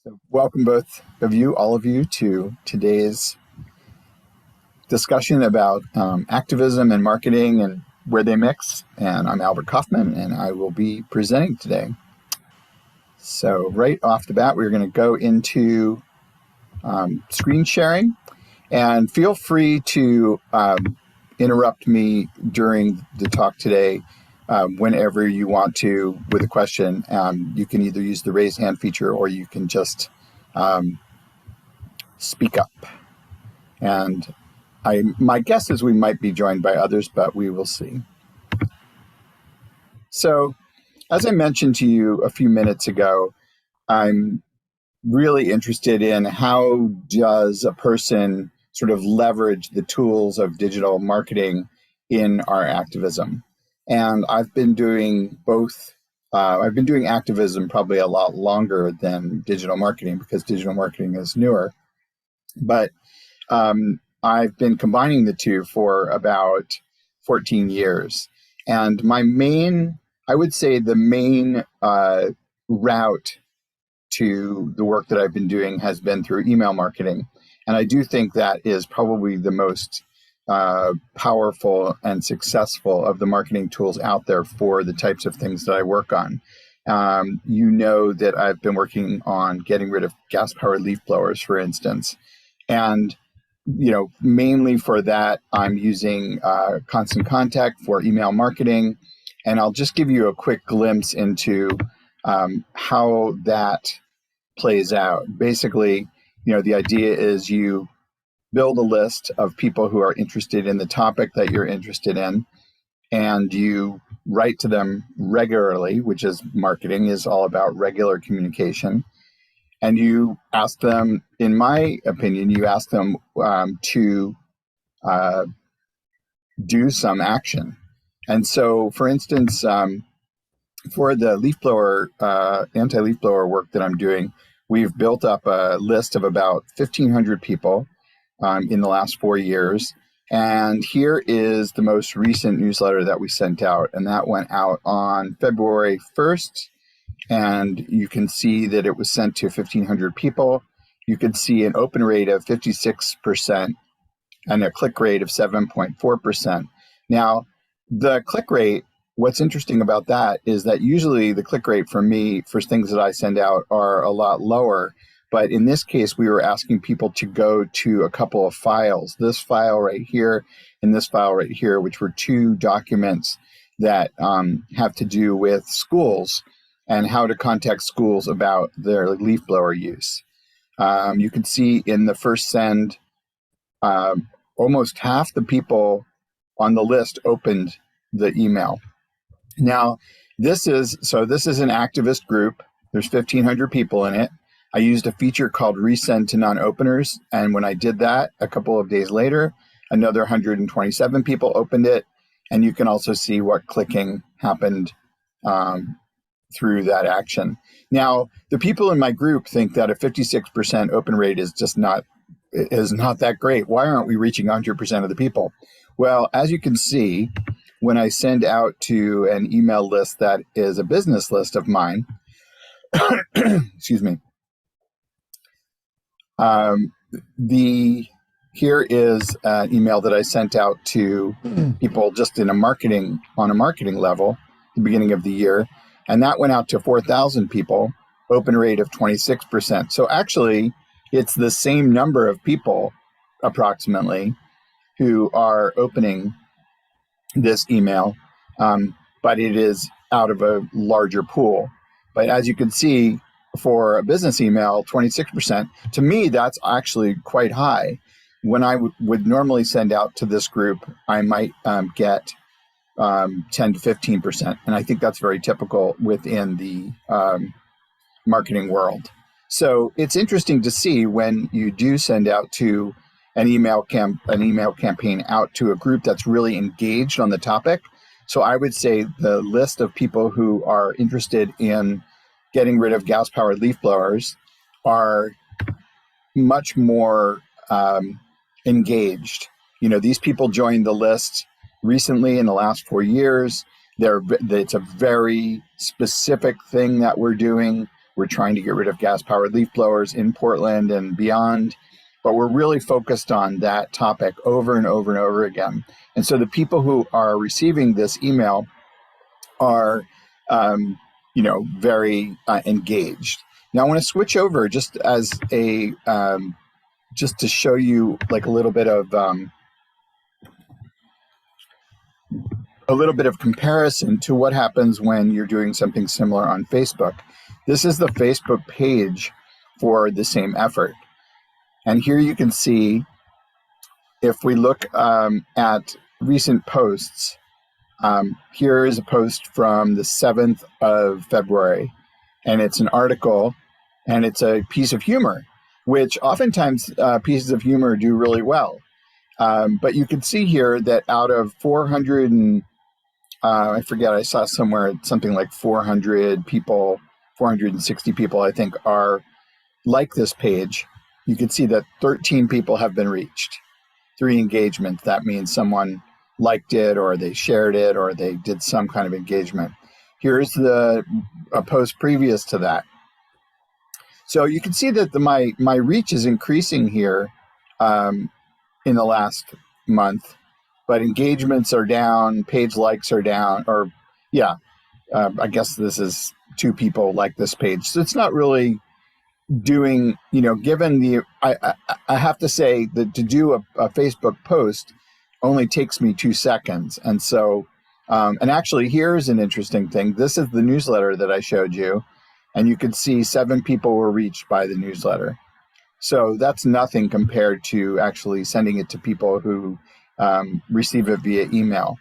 So welcome both of you, all of you, to today's discussion about activism and marketing and where they mix. And I'm Albert Kaufman, and I will be presenting today. So right off the bat, we're going to go into screen sharing. And feel free to interrupt me during the talk today whenever you want to with a question. You can either use the raise hand feature or you can just speak up. And my guess is we might be joined by others, but we will see. So as I mentioned to you a few minutes ago, I'm really interested in how does a person sort of leverage the tools of digital marketing in our activism. And I've been doing both. I've been doing activism probably a lot longer than digital marketing because digital marketing is newer. But I've been combining the two for about 14 years. And I would say the main route to the work that I've been doing has been through email marketing. And I do think that is probably the most powerful and successful of the marketing tools out there for the types of things that I work on. You know that I've been working on getting rid of gas-powered leaf blowers, for instance. And mainly for that, I'm using Constant Contact for email marketing. And I'll just give you a quick glimpse into how that plays out. Basically, the idea is you build a list of people who are interested in the topic that you're interested in, and you write to them regularly, which is marketing is all about regular communication. And you ask them, in my opinion, to do some action. And so, for instance, for the leaf blower, anti-leaf blower work that I'm doing, we've built up a list of about 1,500 people in the last 4 years. And here is the most recent newsletter that we sent out. And that went out on February 1st. And you can see that it was sent to 1,500 people. You can see an open rate of 56% and a click rate of 7.4%. Now, the click rate, what's interesting about that is that usually the click rate for me for things that I send out are a lot lower. But in this case, we were asking people to go to a couple of files, this file right here and this file right here, which were two documents that have to do with schools and how to contact schools about their leaf blower use. You can see in the first send, almost half the people on the list opened the email. Now, this is an activist group. There's 1,500 people in it. I used a feature called resend to non-openers. And when I did that, a couple of days later, another 127 people opened it. And you can also see what clicking happened through that action. Now, the people in my group think that a 56% open rate is not that great. Why aren't we reaching 100% of the people? Well, as you can see, when I send out to an email list that is a business list of mine, excuse me, here is an email that I sent out to people just on a marketing level at the beginning of the year. And that went out to 4,000 people, open rate of 26%. So actually, it's the same number of people approximately who are opening this email, but it is out of a larger pool. But as you can see, for a business email, 26%, to me, that's actually quite high. When I would normally send out to this group, I might get 10 to 15%. And I think that's very typical within the marketing world. So it's interesting to see when you do send out to an email campaign out to a group that's really engaged on the topic. So I would say the list of people who are interested in getting rid of gas-powered leaf blowers are much more engaged. These people joined the list recently in the last 4 years. It's a very specific thing that we're doing. We're trying to get rid of gas-powered leaf blowers in Portland and beyond. But we're really focused on that topic over and over and over again. And so the people who are receiving this email are, very engaged. Now I want to switch over just as just to show you like a little bit of comparison to what happens when you're doing something similar on Facebook. This is the Facebook page for the same effort. And here you can see, if we look at recent posts, here is a post from the 7th of February, and it's an article, and it's a piece of humor, which oftentimes pieces of humor do really well. But you can see here that out of 400 and I forget, I saw somewhere something like 400 people, 460 people, I think, are like this page. You can see that 13 people have been reached. 3 engagements. That means someone liked it, or they shared it, or they did some kind of engagement. Here's a post previous to that. So you can see that my reach is increasing here in the last month, but engagements are down, page likes are down, I guess this is 2 people like this page. So it's not really doing, given I have to say that to do a Facebook post only takes me 2 seconds. And so, and actually here's an interesting thing. This is the newsletter that I showed you, and you could see 7 people were reached by the newsletter. So that's nothing compared to actually sending it to people who receive it via email.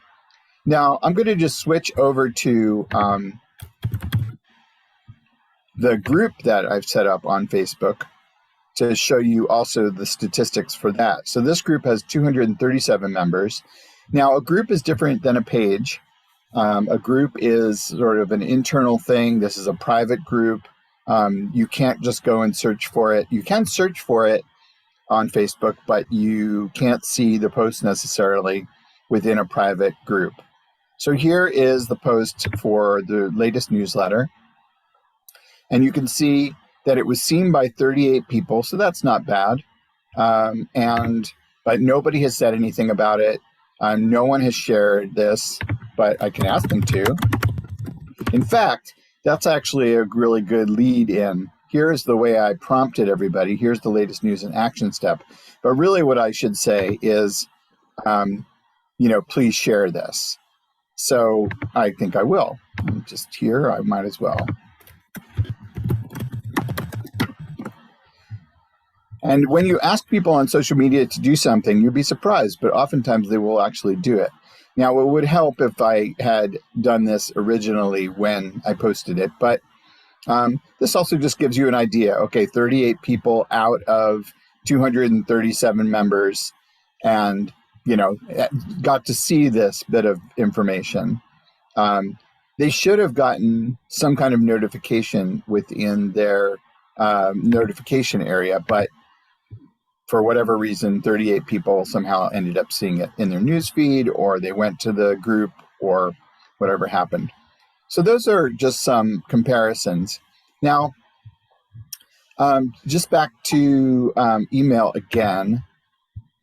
Now, I'm going to just switch over to the group that I've set up on Facebook to show you also the statistics for that. So this group has 237 members. Now, a group is different than a page. A group is sort of an internal thing. This is a private group. You can't just go and search for it. You can search for it on Facebook, but you can't see the post necessarily within a private group. So here is the post for the latest newsletter. And you can see that it was seen by 38 people, so that's not bad. But nobody has said anything about it. No one has shared this, but I can ask them to. In fact, that's actually a really good lead in. Here's the way I prompted everybody. Here's the latest news and action step. But really what I should say is, please share this. So I think I will. Just here, I might as well. And when you ask people on social media to do something, you'll be surprised, but oftentimes they will actually do it. Now, it would help if I had done this originally when I posted it, but this also just gives you an idea. Okay, 38 people out of 237 members, and, got to see this bit of information. They should have gotten some kind of notification within their notification area, but for whatever reason, 38 people somehow ended up seeing it in their newsfeed, or they went to the group, or whatever happened. So those are just some comparisons. Now, just back to email again.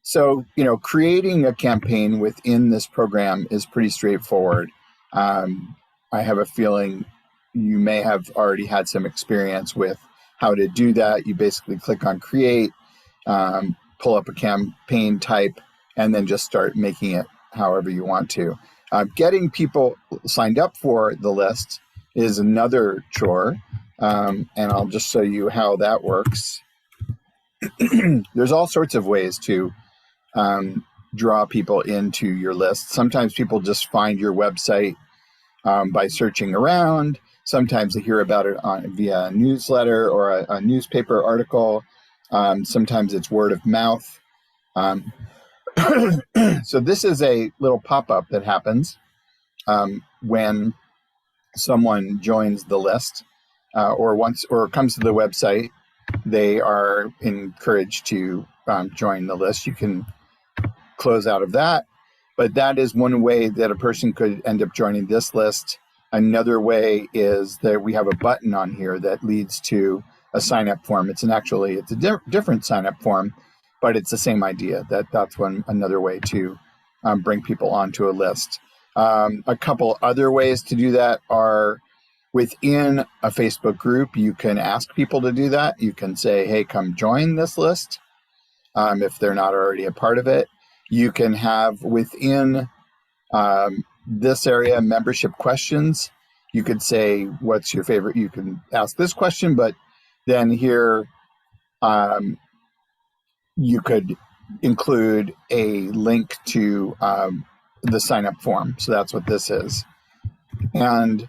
So, creating a campaign within this program is pretty straightforward. I have a feeling you may have already had some experience with how to do that. You basically click on create, pull up a campaign type, and then just start making it however you want to. Getting people signed up for the list is another chore, and I'll just show you how that works. There's all sorts of ways to draw people into your list. Sometimes people just find your website by searching around. Sometimes they hear about it via a newsletter or a newspaper article. Sometimes it's word of mouth. So this is a little pop-up that happens when someone joins the list or comes to the website. They are encouraged to join the list. You can close out of that, but that is one way that a person could end up joining this list. Another way is that we have a button on here that leads to a sign up form. It's a different sign up form, but it's the same idea. That's another way to bring people onto a list. A couple other ways to do that are within a Facebook group. You can ask people to do that. You can say, hey, come join this list if they're not already a part of it. You can have within this area membership questions. You could say, what's your favorite? You can ask this question, but then here you could include a link to the sign up form. So that's what this is. And,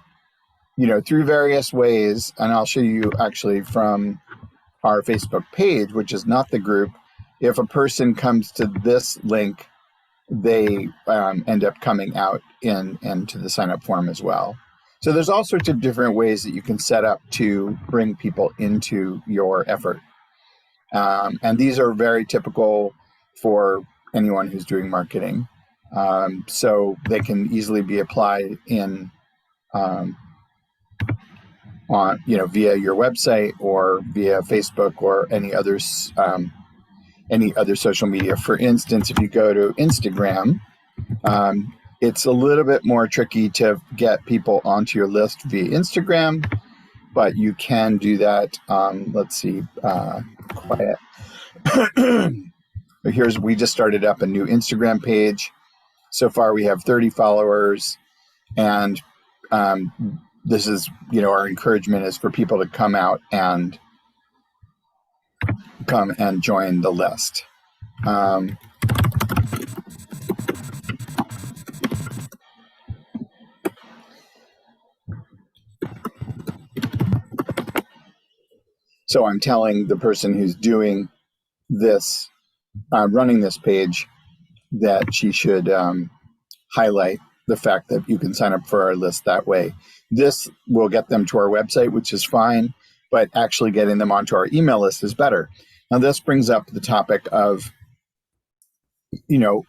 through various ways, and I'll show you actually from our Facebook page, which is not the group, if a person comes to this link, they end up coming out into the sign up form as well. So there's all sorts of different ways that you can set up to bring people into your effort. And these are very typical for anyone who's doing marketing. So they can easily be applied in via your website or via Facebook or any other social media. For instance, if you go to Instagram, it's a little bit more tricky to get people onto your list via Instagram, but you can do that. Let's see, quiet. We just started up a new Instagram page. So far, we have 30 followers, and this is, our encouragement is for people to come and join the list. So I'm telling the person who's doing this, running this page, that she should highlight the fact that you can sign up for our list that way. This will get them to our website, which is fine, but actually getting them onto our email list is better. Now, this brings up the topic of,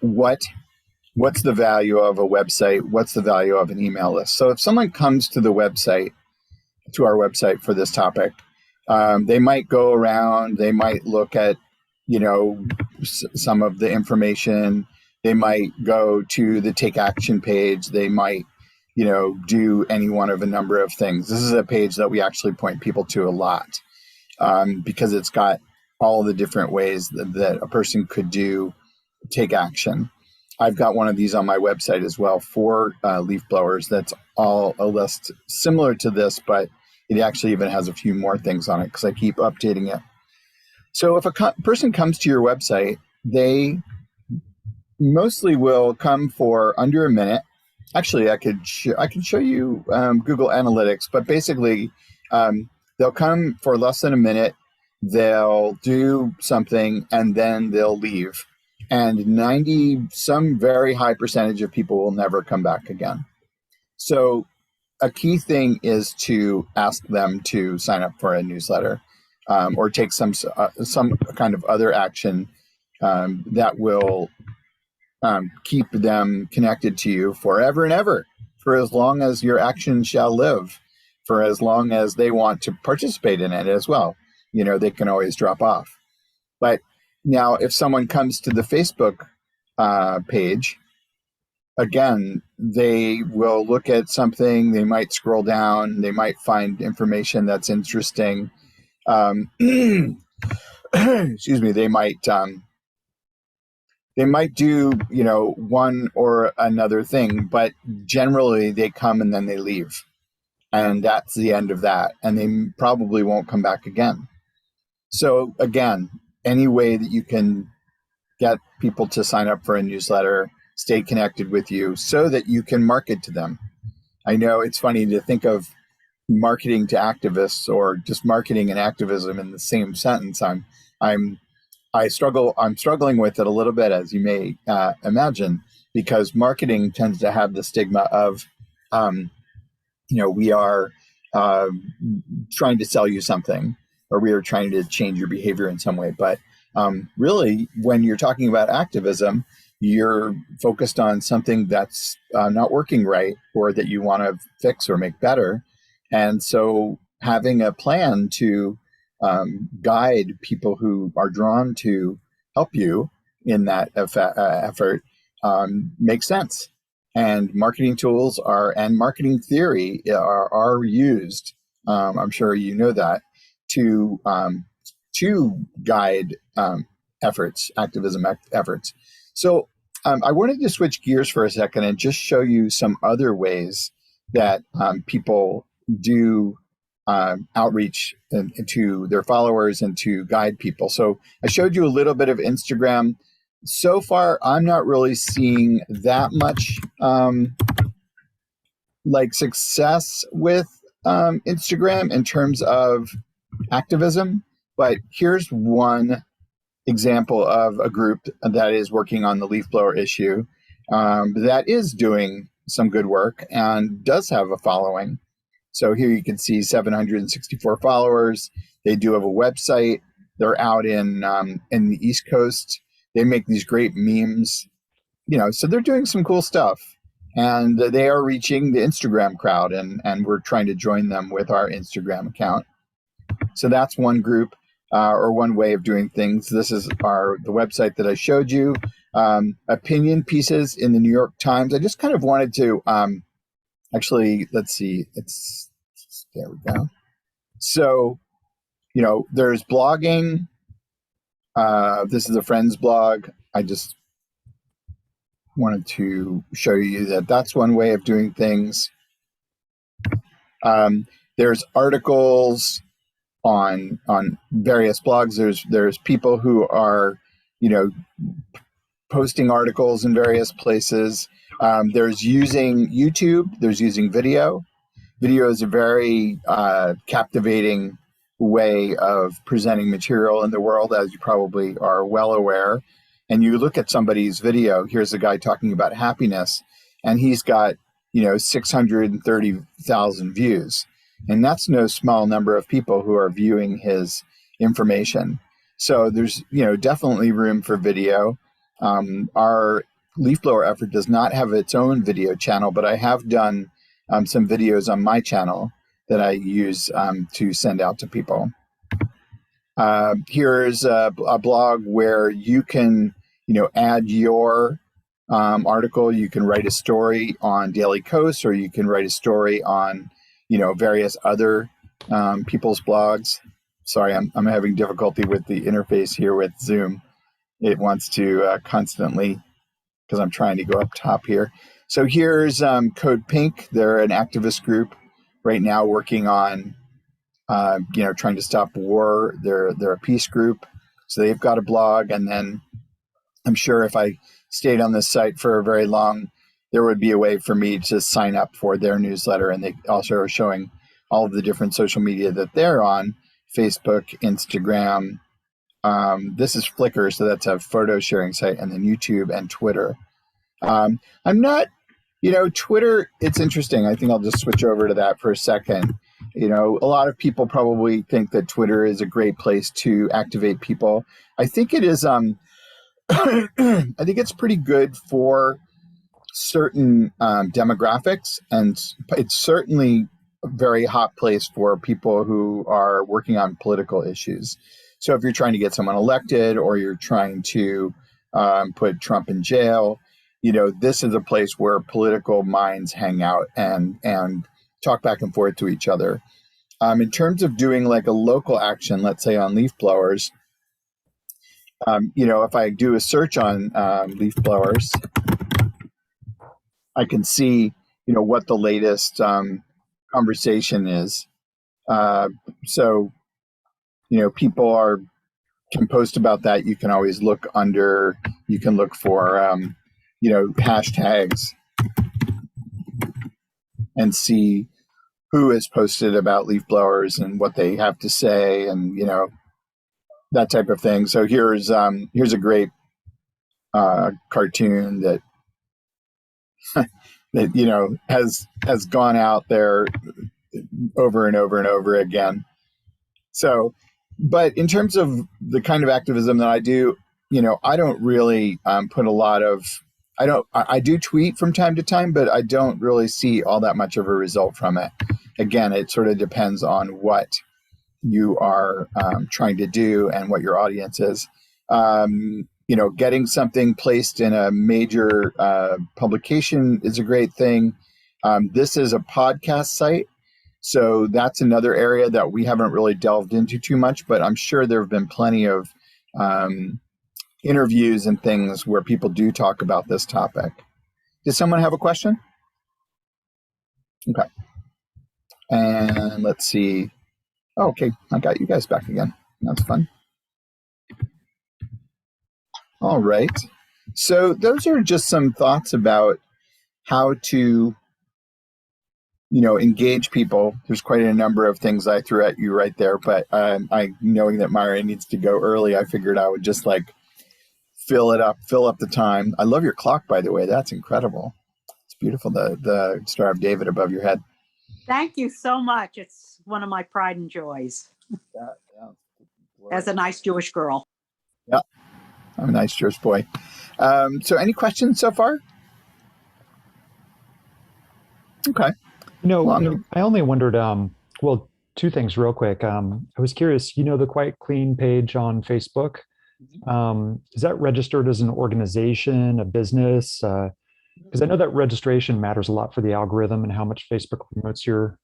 what's the value of a website? What's the value of an email list? So if someone comes to our website for this topic, they might go around, they might look at, some of the information. They might go to the take action page. They might, do any one of a number of things. This is a page that we actually point people to a lot because it's got all the different ways that a person could take action. I've got one of these on my website as well for leaf blowers. That's all a list similar to this, but it actually even has a few more things on it because I keep updating it. So if a person comes to your website, they mostly will come for under a minute. Actually, I can show you Google Analytics, but basically they'll come for less than a minute. They'll do something and then they'll leave. And some very high percentage of people will never come back again. So a key thing is to ask them to sign up for a newsletter or take some kind of other action that will keep them connected to you forever and ever, for as long as your action shall live, for as long as they want to participate in it as well. They can always drop off. But now, if someone comes to the Facebook page, again, they will look at something, they might scroll down, they might find information that's interesting. Excuse me, they might do, one or another thing, but generally they come and then they leave. And that's the end of that. And they probably won't come back again. So again, any way that you can get people to sign up for a newsletter, stay connected with you so that you can market to them. I know it's funny to think of marketing to activists or just marketing and activism in the same sentence. I'm struggling with it a little bit, as you may imagine, because marketing tends to have the stigma of, we are trying to sell you something, or we are trying to change your behavior in some way. But really, when you're talking about activism, you're focused on something that's not working right, or that you want to fix or make better. And so having a plan to guide people who are drawn to help you in that effort makes sense. And marketing tools and marketing theory are used. I'm sure you know that to guide activism efforts. So I wanted to switch gears for a second and just show you some other ways that people do outreach to their followers and to guide people. So I showed you a little bit of Instagram. So far, I'm not really seeing that much success with Instagram in terms of activism. But here's one example of a group that is working on the leaf blower issue that is doing some good work and does have a following. So here you can see 764 followers. They do have a website. They're out in the East Coast. They make these great memes, so they're doing some cool stuff. And they are reaching the Instagram crowd, and we're trying to join them with our Instagram account. So that's one group or one way of doing things. This is the website that I showed you. Opinion pieces in the New York Times. I just kind of wanted to actually, let's see. There we go. So, there's blogging. This is a friend's blog. I just wanted to show you that that's one way of doing things. There's articles on various blogs. There's people who are, posting articles in various places. There's using YouTube. There's using video. Video is a very captivating way of presenting material in the world, as you probably are well aware. And you look at somebody's video. Here's a guy talking about happiness, and he's got 630,000 views, and that's no small number of people who are viewing his information. So there's definitely room for video. Our leaf blower effort does not have its own video channel, but I have done some videos on my channel that I use to send out to people. Here's a blog where you can, add your article. You can write a story on Daily Kos, or you can write a story on, various other people's blogs. Sorry, I'm having difficulty with the interface here with Zoom. It wants to constantly, because I'm trying to go up top here. So here's Code Pink. They're an activist group right now working on trying to stop war. They're a peace group, so they've got a blog. And then I'm sure if I stayed on this site for very long, there would be a way for me to sign up for their newsletter. And they also are showing all of the different social media that they're on: Facebook, Instagram. This is Flickr, so that's a photo sharing site, and then YouTube and Twitter. I'm not, Twitter, it's interesting. I think I'll just switch over to that for a second. A lot of people probably think that Twitter is a great place to activate people. I think it is, I think it's pretty good for certain demographics, and it's certainly a very hot place for people who are working on political issues. So if you're trying to get someone elected, or you're trying to put Trump in jail, this is a place where political minds hang out and talk back and forth to each other. In terms of doing like a local action, let's say on leaf blowers, if I do a search on leaf blowers, I can see, what the latest conversation is. So, people can post about that. You can always look under, you can look for, hashtags and see who has posted about leaf blowers and what they have to say, and, that type of thing. So here's a great cartoon that that has gone out there over and over and over again. So, but in terms of the kind of activism that I do, I don't really put a lot of, I do tweet from time to time, but I don't really see all that much of a result from it. Again, it sort of depends on what you are trying to do and what your audience is. Getting something placed in a major publication is a great thing. This is a podcast site, so that's another area that we haven't really delved into too much, but I'm sure there have been plenty of interviews and things where people do talk about this topic. Did someone have a question? Okay. And let's see. Oh, okay, I got you guys back again. That's fun. All right. So those are just some thoughts about how to, engage people. There's quite a number of things I threw at you right there, but knowing that Myra needs to go early, I figured I would just fill up the time. I love your clock, by the way. That's incredible. It's beautiful. The Star of David above your head. Thank you so much. It's one of my pride and joys. Yeah. As a nice Jewish girl. Yeah, I'm a nice Jewish boy. So any questions so far? Okay. I only wondered, two things real quick. I was curious, the Quite Clean page on Facebook, is that registered as an organization, a business? Because I know that registration matters a lot for the algorithm and how much Facebook promotes your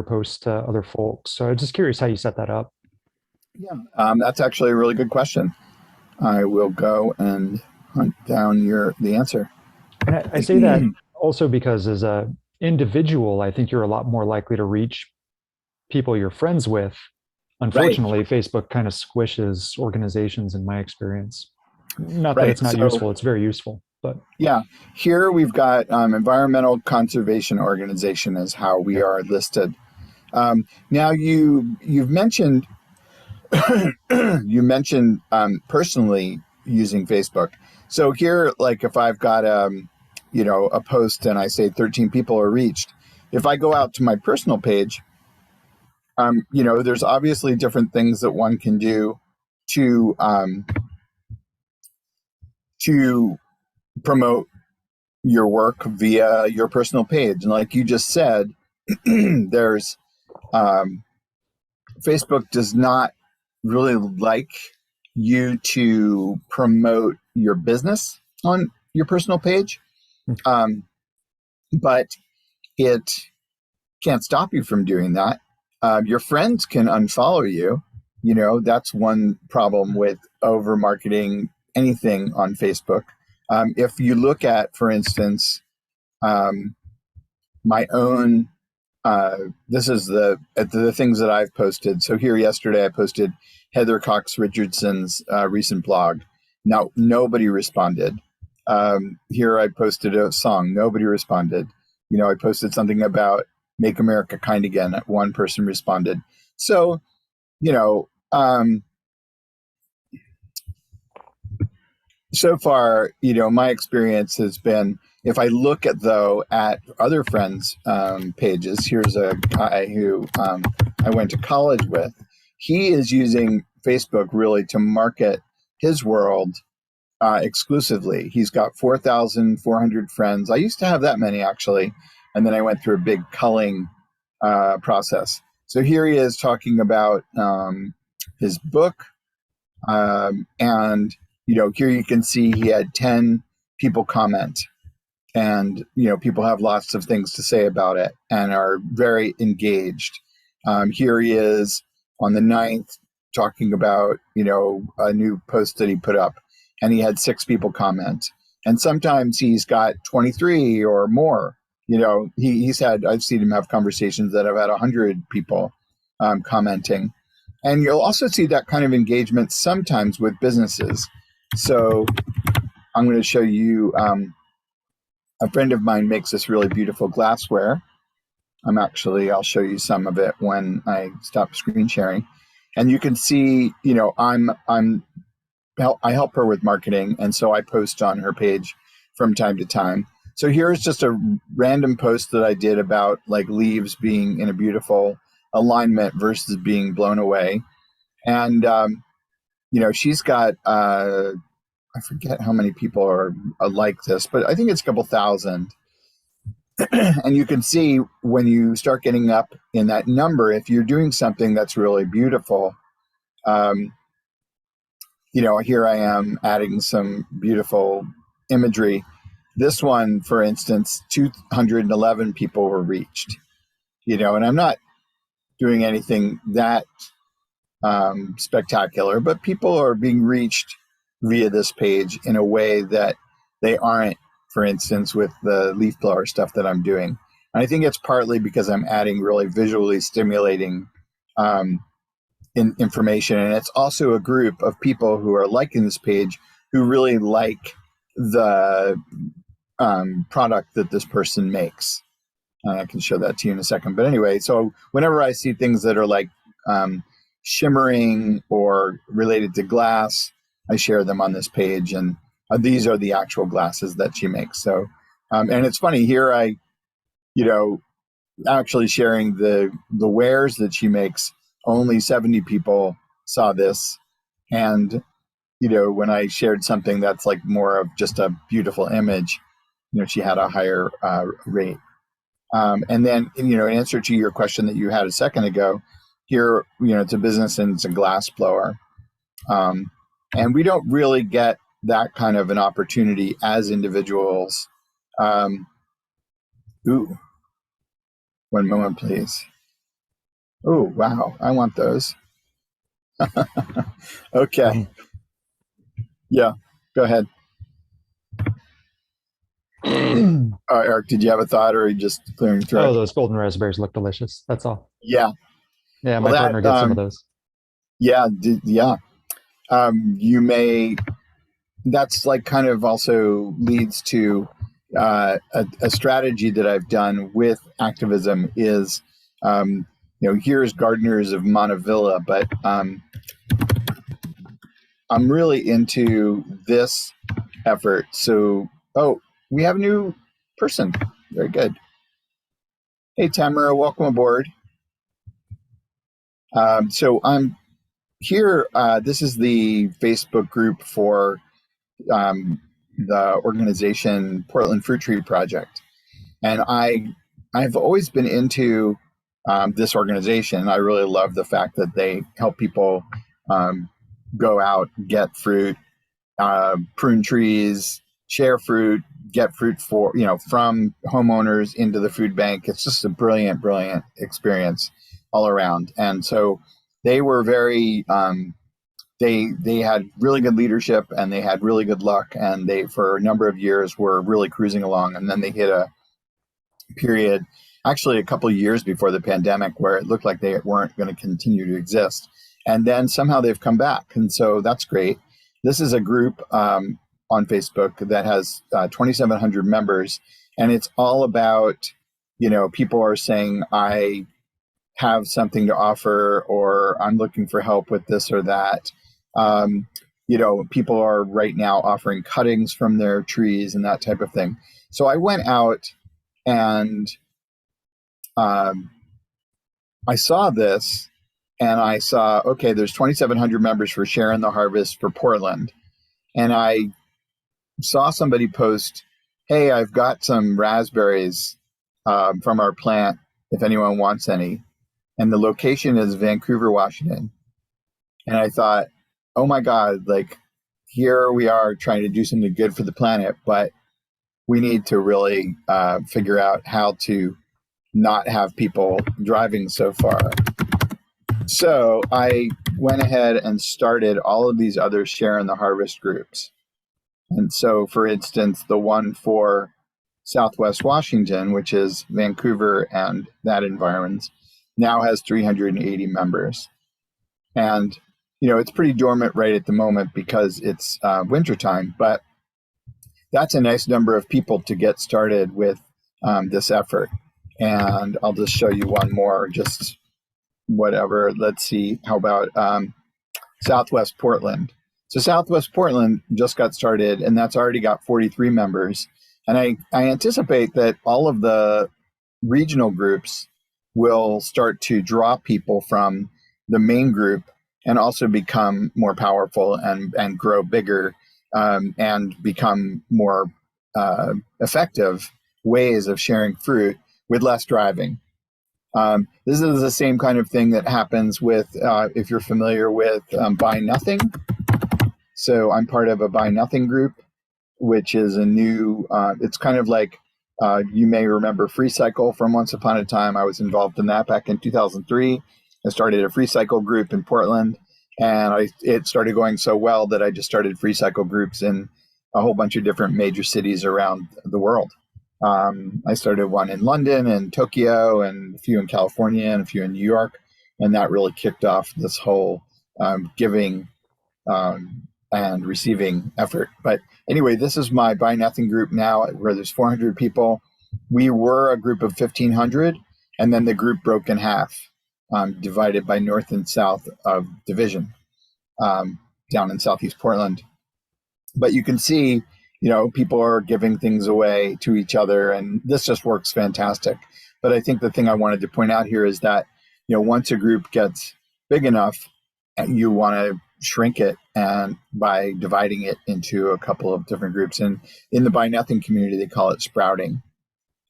posts to other folks. So I was just curious how you set that up. Yeah, that's actually a really good question. I will go and hunt down the answer. And I say that also because as a individual, I think you're a lot more likely to reach people you're friends with. Unfortunately, right. Facebook kind of squishes organizations in my experience. Not that it's not useful, it's very useful. But yeah, here we've got Environmental Conservation Organization is how we are listed. Now you've mentioned personally using Facebook. So here, if I've got a post and I say 13 people are reached, if I go out to my personal page, there's obviously different things that one can do to promote your work via your personal page. And like you just said, there's Facebook does not really like you to promote your business on your personal page. But it can't stop you from doing that. Your friends can unfollow you. That's one problem with over marketing anything on Facebook. If you look at, for instance, my own, this is the things that I've posted. So here yesterday, I posted Heather Cox Richardson's recent blog. Now, nobody responded. Here I posted a song. Nobody responded. I posted something about Make America Kind Again. One person responded. So, so far, my experience has been, if I look at other friends' pages, here's a guy who I went to college with. He is using Facebook really to market his world exclusively. He's got 4,400 friends. I used to have that many, actually. And then I went through a big culling process. So here he is talking about his book. And, here you can see he had 10 people comment. And, people have lots of things to say about it and are very engaged. Here he is on the 9th talking about, a new post that he put up. And he had 6 people comment. And sometimes he's got 23 or more. I've seen him have conversations that have had 100 people commenting. And you'll also see that kind of engagement sometimes with businesses. So I'm going to show you, a friend of mine makes this really beautiful glassware. I'll show you some of it when I stop screen sharing. And you can see, I help her with marketing. And so I post on her page from time to time. So here's just a random post that I did about leaves being in a beautiful alignment versus being blown away. And, she's got I forget how many people are like this, but I think it's a couple thousand. And you can see when you start getting up in that number, if you're doing something that's really beautiful, here I am adding some beautiful imagery. This one, for instance, 211 people were reached, and I'm not doing anything that spectacular, but people are being reached via this page in a way that they aren't, for instance, with the leaf blower stuff that I'm doing. And I think it's partly because I'm adding really visually stimulating information. And it's also a group of people who are liking this page who really like the product that this person makes. I can show that to you in a second. But anyway, so whenever I see things that are like shimmering or related to glass, I share them on this page. And these are the actual glasses that she makes. So, and it's funny here, actually sharing the wares that she makes, only 70 people saw this. And, when I shared something that's like more of just a beautiful image, she had a higher rate. And then, in answer to your question that you had a second ago, here, it's a business and it's a glass blower. And we don't really get that kind of an opportunity as individuals. Ooh, one moment, please. Oh, wow. I want those. Okay. Yeah, go ahead. Eric, did you have a thought, or are you just clearing your throat? Oh, those golden raspberries look delicious. That's all. Yeah. Yeah, my partner gets some of those. Yeah, yeah. You may. That's like kind of also leads to a strategy that I've done with activism is, here's Gardeners of Montevilla, but I'm really into this effort. So, we have a new person. Very good. Hey, Tamara, welcome aboard. So I'm here. This is the Facebook group for the organization Portland Fruit Tree Project. And I've always been into this organization. I really love the fact that they help people go out, get fruit, prune trees, share fruit, get fruit from homeowners into the food bank. It's just a brilliant, brilliant experience all around. And so they were very, they had really good leadership and they had really good luck. And they, for a number of years, were really cruising along. And then they hit a period, actually a couple of years before the pandemic, where it looked like they weren't going to continue to exist. And then somehow they've come back. And so that's great. This is a group on Facebook that has 2,700 members. And it's all about, people are saying, I have something to offer, or I'm looking for help with this or that. People are right now offering cuttings from their trees and that type of thing. So I went out and I saw this, and I saw, okay, there's 2,700 members for Sharing the Harvest for Portland. And I saw somebody post, hey, I've got some raspberries from our plant if anyone wants any. And the location is Vancouver, Washington. And I thought, oh my God, like here we are trying to do something good for the planet, but we need to really figure out how to not have people driving so far. So I went ahead and started all of these other Sharing the Harvest groups. And so, for instance, the one for Southwest Washington, which is Vancouver and that environment, now has 380 members. And, it's pretty dormant right at the moment because it's wintertime, but that's a nice number of people to get started with this effort. And I'll just show you one more, just whatever. Let's see. How about Southwest Portland? So Southwest Portland just got started, and that's already got 43 members. And I anticipate that all of the regional groups will start to draw people from the main group and also become more powerful and grow bigger. and become more effective ways of sharing fruit with less driving. This is the same kind of thing that happens with, if you're familiar with Buy Nothing. So I'm part of a Buy Nothing group, which is a new, it's kind of like, you may remember Free Cycle from once upon a time. I was involved in that back in 2003. I started a Free Cycle group in Portland, and it started going so well that I just started Free Cycle groups in a whole bunch of different major cities around the world. I started one in London and Tokyo, and a few in California, and a few in New York, and that really kicked off this whole giving and receiving effort. But anyway, this is my Buy Nothing group now, where there's 400 people. We were a group of 1,500, and then the group broke in half, divided by north and south of division, down in Southeast Portland. But you can see, people are giving things away to each other, and this just works fantastic. But I think the thing I wanted to point out here is that, once a group gets big enough, you want to shrink it, and by dividing it into a couple of different groups. And in the Buy Nothing community, they call it sprouting.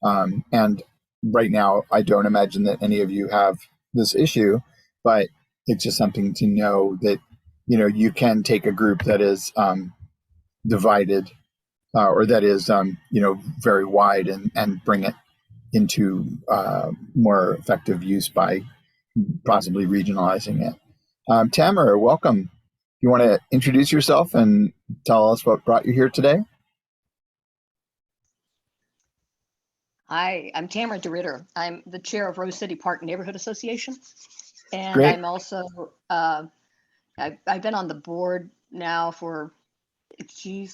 And right now, I don't imagine that any of you have this issue, but it's just something to know that, you can take a group that is divided, or that is, very wide, and bring it into more effective use by possibly regionalizing it. Tamara, welcome. You want to introduce yourself and tell us what brought you here today? Hi, I'm Tamara Deritter. I'm the chair of Rose City Park Neighborhood Association. And Great. I'm also, I've been on the board now for,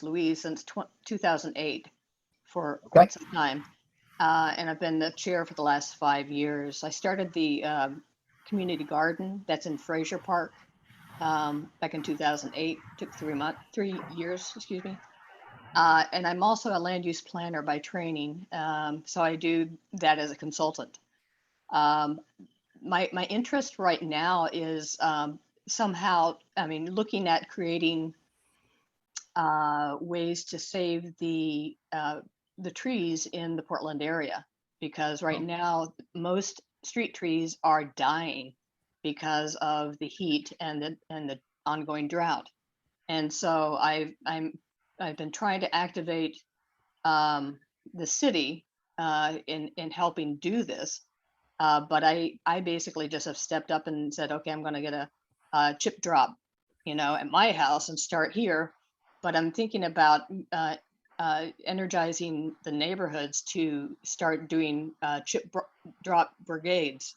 Louise, since 2008, for quite some time. And I've been the chair for the last 5 years. I started the community garden that's in Fraser Park back in 2008. Took 3 years, excuse me. And I'm also a land use planner by training, so I do that as a consultant. My interest right now is somehow, looking at creating ways to save the trees in the Portland area, because right now most street trees are dying because of the heat and the ongoing drought. And so I've been trying to activate the city in helping do this, but I basically just have stepped up and said, okay, I'm going to get a chip drop, at my house and start here. But I'm thinking about energizing the neighborhoods to start doing chip drop brigades,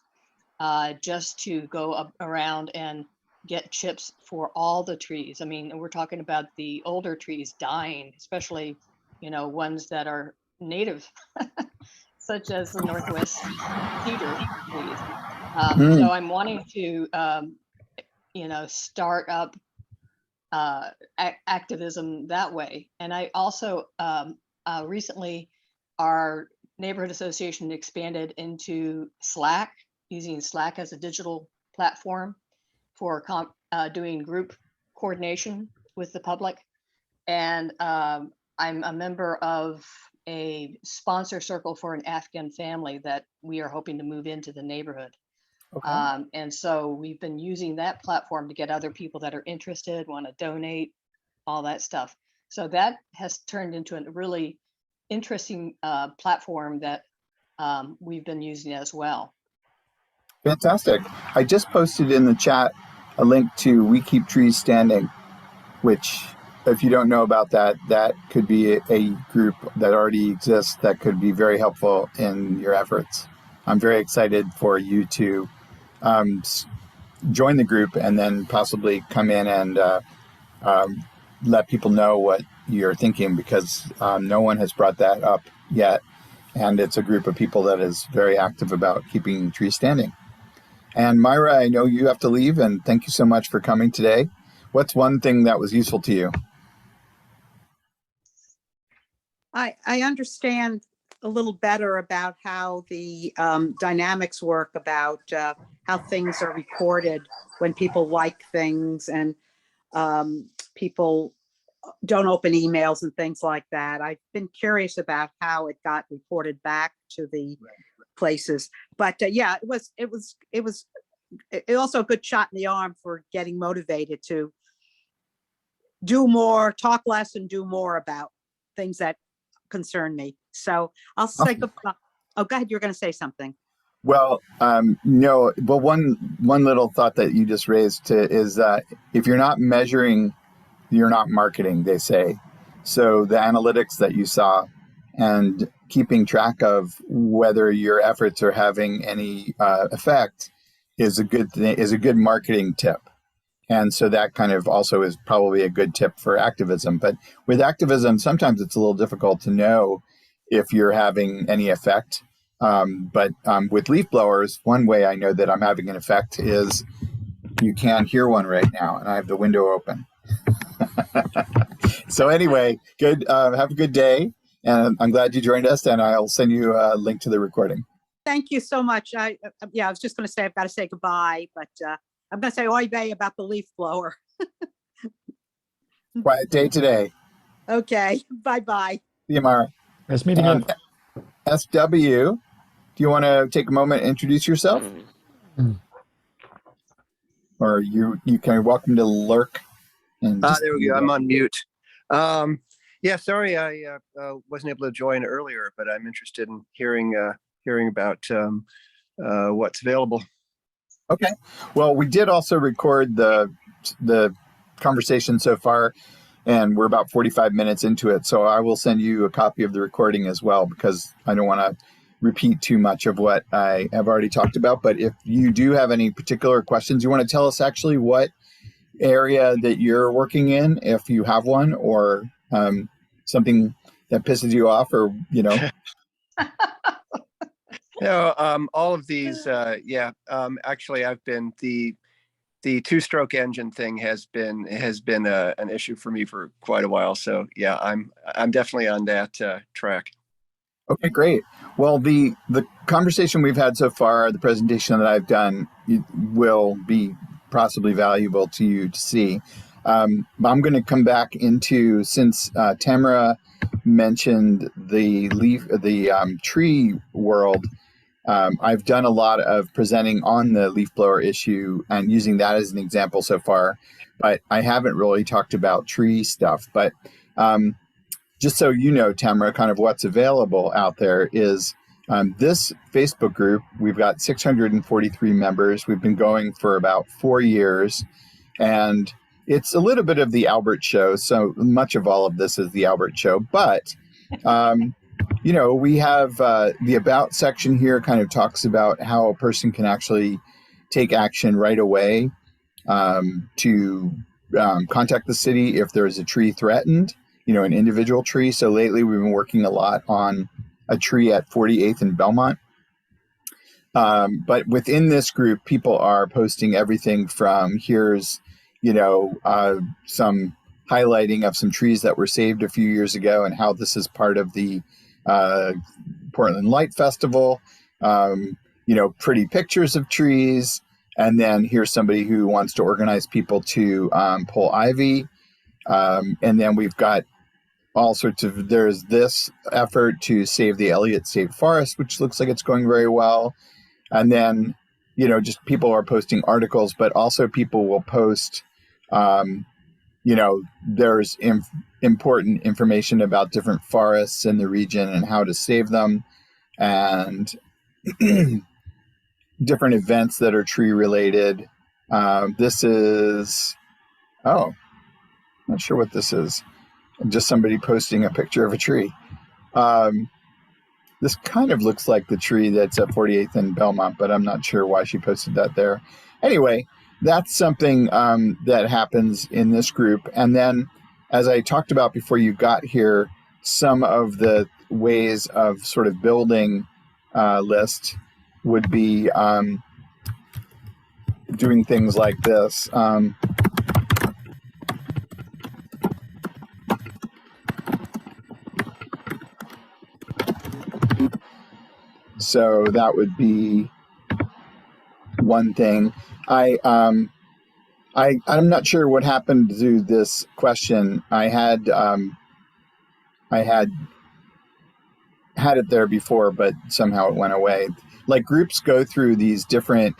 just to go up around and get chips for all the trees. We're talking about the older trees dying, especially, ones that are native, such as the Northwest cedar trees. So I'm wanting to, start up activism that way. And I also recently, our neighborhood association expanded into Slack, using Slack as a digital platform for doing group coordination with the public. And I'm a member of a sponsor circle for an Afghan family that we are hoping to move into the neighborhood. Okay. And so we've been using that platform to get other people that are interested, want to donate, all that stuff. So that has turned into a really interesting platform that we've been using as well. Fantastic. I just posted in the chat a link to We Keep Trees Standing, which, if you don't know about that, that could be a group that already exists that could be very helpful in your efforts. I'm very excited for you to join the group and then possibly come in and let people know what you're thinking, because no one has brought that up yet. And it's a group of people that is very active about keeping trees standing. And Myra, I know you have to leave, and thank you so much for coming today. What's one thing that was useful to you? I understand a little better about how the dynamics work, about how things are recorded when people like things, and people don't open emails and things like that. I've been curious about how it got reported back to the places. But yeah, it also a good shot in the arm for getting motivated to do more, talk less, and do more about things that concern me. So I'll say goodbye. Oh, go ahead. You're going to say something. Well, no, but one little thought that you just raised is that if you're not measuring, you're not marketing, they say. So the analytics that you saw and keeping track of whether your efforts are having any effect is a good thing, is a good marketing tip. And so that kind of also is probably a good tip for activism. But with activism, sometimes it's a little difficult to know if you're having any effect. But with leaf blowers, one way I know that I'm having an effect is you can't hear one right now, and I have the window open. So anyway, good. Have a good day, and I'm glad you joined us. And I'll send you a link to the recording. Thank you so much. I was just going to say I've got to say goodbye, but I'm going to say oy vey about the leaf blower. Quiet day today. Okay. Bye-bye. See you, Mara. Nice meeting you. SW, do you want to take a moment and introduce yourself? Or you can welcome to lurk. And there we go. I'm on mute. Yeah, sorry I wasn't able to join earlier, but I'm interested in hearing about what's available. Okay. Well, we did also record the conversation so far, and we're about 45 minutes into it. So I will send you a copy of the recording as well, because I don't want to repeat too much of what I have already talked about. But if you do have any particular questions, you want to tell us actually what area that you're working in, if you have one, or something that pisses you off, or, you know. No, all of these, actually I've been the two-stroke engine thing has been an issue for me for quite a while. So yeah, I'm definitely on that track. Okay, great. Well, the conversation we've had so far, the presentation that I've done, will be possibly valuable to you to see. I'm going to come back into, since Tamara mentioned the tree world. I've done a lot of presenting on the leaf blower issue and using that as an example so far, but I haven't really talked about tree stuff. But just so you know, Tamara, kind of what's available out there is this Facebook group. We've got 643 members. We've been going for about 4 years, and it's a little bit of the Albert Show. So much of all of this is the Albert Show, but you know, we have the About section here kind of talks about how a person can actually take action right away to contact the city if there is a tree threatened, you know, an individual tree. So lately we've been working a lot on a tree at 48th and Belmont. But within this group, people are posting everything from here's, you know, some highlighting of some trees that were saved a few years ago and how this is part of the Portland Light Festival, you know, pretty pictures of trees. And then here's somebody who wants to organize people to pull ivy. And then we've got all sorts of, there's this effort to save the Elliott State Forest, which looks like it's going very well. And then, you know, just people are posting articles, but also people will post, you know, there's important information about different forests in the region and how to save them, and different events that are tree related. This is, oh, not sure what this is. Just somebody posting a picture of a tree. This kind of looks like the tree that's at 48th and Belmont, but I'm not sure why she posted that there. Anyway, that's something that happens in this group. And then, as I talked about before you got here, some of the ways of sort of building a list would be doing things like this. So that would be one thing. I I'm not sure what happened to this question. I had had it there before, but somehow it went away. Like groups go through these different,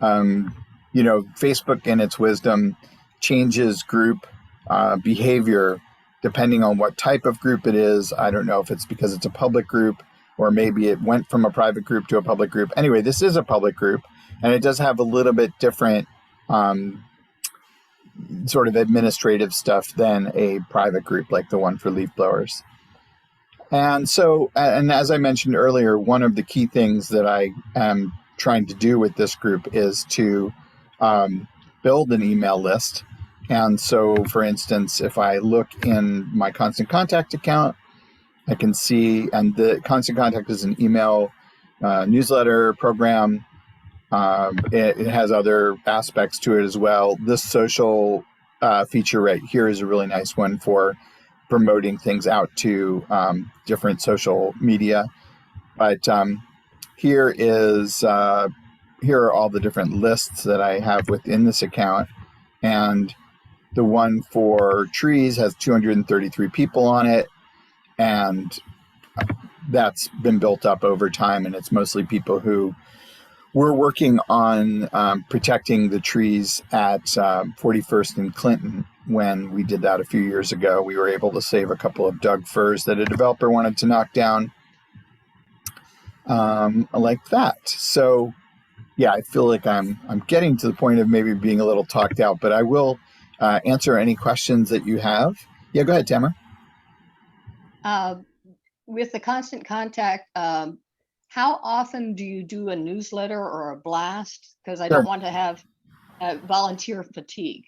Facebook in its wisdom changes group behavior depending on what type of group it is. I don't know if it's because it's a public group or maybe it went from a private group to a public group. Anyway, this is a public group and it does have a little bit different sort of administrative stuff than a private group like the one for leaf blowers. And so, and as I mentioned earlier, one of the key things that I am trying to do with this group is to build an email list. And so, for instance, if I look in my Constant Contact account, I can see, and the Constant Contact is an email newsletter program. It has other aspects to it as well. This social feature right here is a really nice one for promoting things out to different social media. But here are all the different lists that I have within this account. And the one for trees has 233 people on it. And that's been built up over time. And it's mostly people who were working on protecting the trees at 41st and Clinton. When we did that a few years ago, we were able to save a couple of Doug firs that a developer wanted to knock down like that. So yeah, I feel like I'm getting to the point of maybe being a little talked out, but I will answer any questions that you have. Yeah, go ahead, Tamara. With the Constant Contact, how often do you do a newsletter or a blast? Because I don't want to have volunteer fatigue.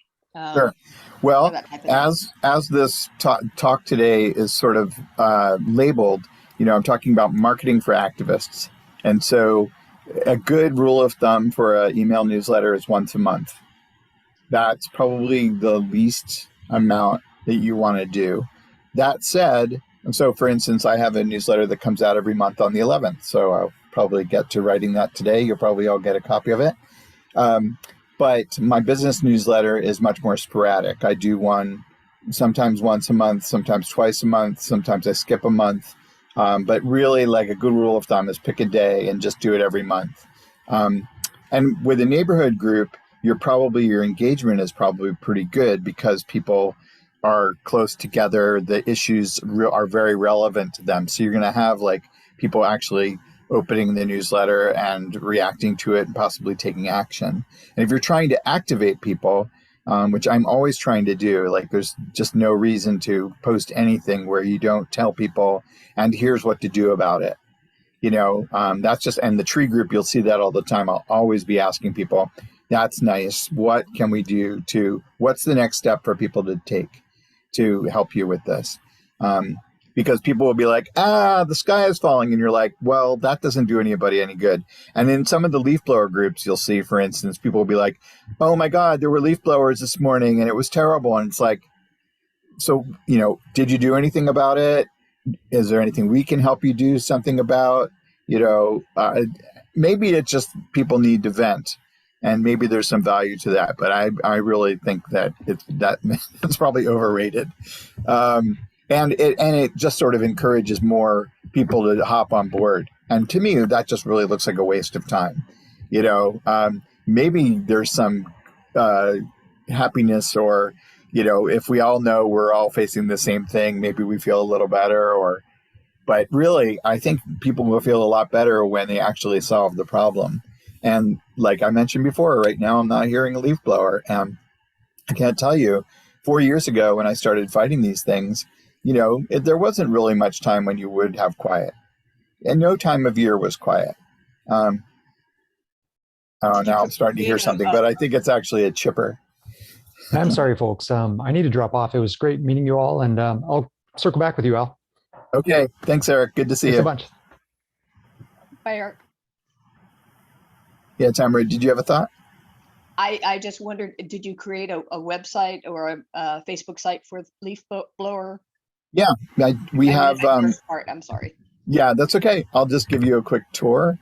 Sure. Well, as this talk today is sort of labeled, I'm talking about marketing for activists. And so a good rule of thumb for an email newsletter is once a month. That's probably the least amount that you want to do. That said, so for instance, I have a newsletter that comes out every month on the 11th. So I'll probably get to writing that today. You'll probably all get a copy of it. But my business newsletter is much more sporadic. I do one sometimes once a month, sometimes twice a month, sometimes I skip a month. But really, like a good rule of thumb is pick a day and just do it every month. And with a neighborhood group, your engagement is probably pretty good because people are close together. The issues are very relevant to them. So you're going to have like people actually opening the newsletter and reacting to it and possibly taking action. And if you're trying to activate people, which I'm always trying to do, like there's just no reason to post anything where you don't tell people, and here's what to do about it. That's just, and the tree group, you'll see that all the time. I'll always be asking people, that's nice. What can we do what's the next step for people to take to help you with this? Because people will be like, the sky is falling. And you're like, well, that doesn't do anybody any good. And in some of the leaf blower groups, you'll see, for instance, people will be like, oh my God, there were leaf blowers this morning and it was terrible. And it's like, so, did you do anything about it? Is there anything we can help you do something about? Maybe it's just people need to vent. And maybe there's some value to that. But I really think that it's probably overrated. And it just sort of encourages more people to hop on board. And to me, that just really looks like a waste of time. Maybe there's some happiness or, if we all know we're all facing the same thing, maybe we feel a little better but really, I think people will feel a lot better when they actually solve the problem. And like I mentioned before, right now, I'm not hearing a leaf blower. And I can't tell you, 4 years ago when I started fighting these things, there wasn't really much time when you would have quiet, and no time of year was quiet. Now I'm starting to hear something, but I think it's actually a chipper. I'm sorry, folks. I need to drop off. It was great meeting you all, and I'll circle back with you, Al. Okay. Thanks, Eric. Good to see you. Thanks a bunch. Bye, Eric. Yeah, Tamara, did you have a thought? I just wondered, did you create a website or a Facebook site for leaf blower? Yeah, we have. I'm sorry. Yeah, that's okay. I'll just give you a quick tour.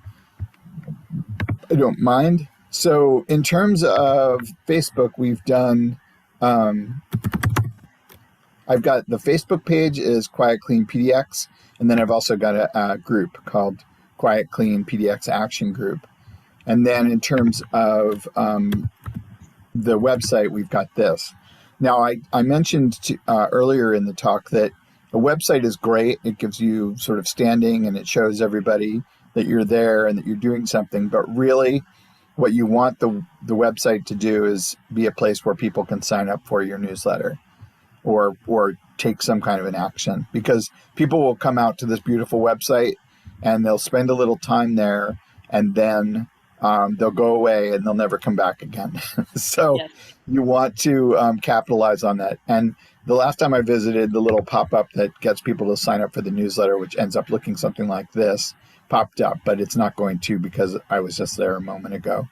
I don't mind. So in terms of Facebook, we've done, I've got the Facebook page is Quiet Clean PDX, and then I've also got a group called Quiet Clean PDX Action Group. And then in terms of the website, we've got this. Now, I mentioned earlier in the talk that a website is great. It gives you sort of standing and it shows everybody that you're there and that you're doing something. But really, what you want the website to do is be a place where people can sign up for your newsletter or take some kind of an action, because people will come out to this beautiful website and they'll spend a little time there, and then they'll go away and they'll never come back again. So Yes. you want to capitalize on that. And the last time I visited, the little pop-up that gets people to sign up for the newsletter, which ends up looking something like this, popped up, but it's not going to because I was just there a moment ago.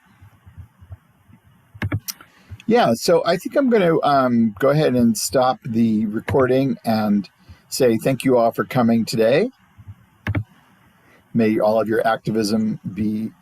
Yeah, so I think I'm going to go ahead and stop the recording and say thank you all for coming today. May all of your activism be